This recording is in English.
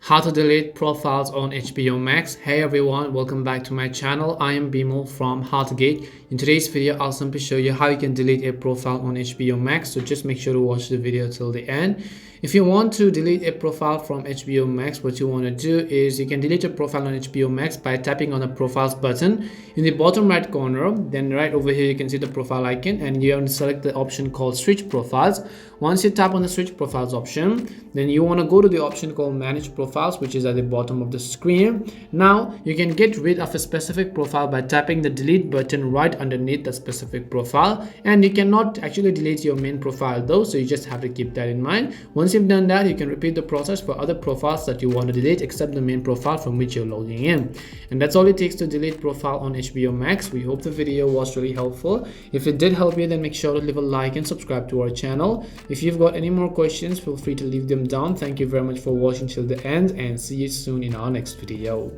How to delete profiles on HBO Max. Hey everyone, welcome back to my channel. I am Bimo from Geek. In today's video, I'll simply show you how you can delete a profile on HBO Max. So just make sure to watch the video till the end. If you want to delete a profile from HBO Max, what you want to do is you can delete a profile on HBO Max by tapping on the profiles button in the bottom right corner. Then right over here, you can see the profile icon and you want to select the option called switch profiles. Once you tap on the switch profiles option, then you want to go to the option called manage profiles, which is at the bottom of the screen. Now you can get rid of a specific profile by tapping the delete button right underneath the specific profile, and you cannot actually delete your main profile though, so you just have to keep that in mind. Once you've done that, you can repeat the process for other profiles that you want to delete except the main profile from which you're logging in. And that's all it takes to delete profile on HBO Max. We hope the video was really helpful. If it did help you, then make sure to leave a like and subscribe to our channel. If you've got any more questions, feel free to leave them down. Thank you very much for watching till the end, and see you soon in our next video.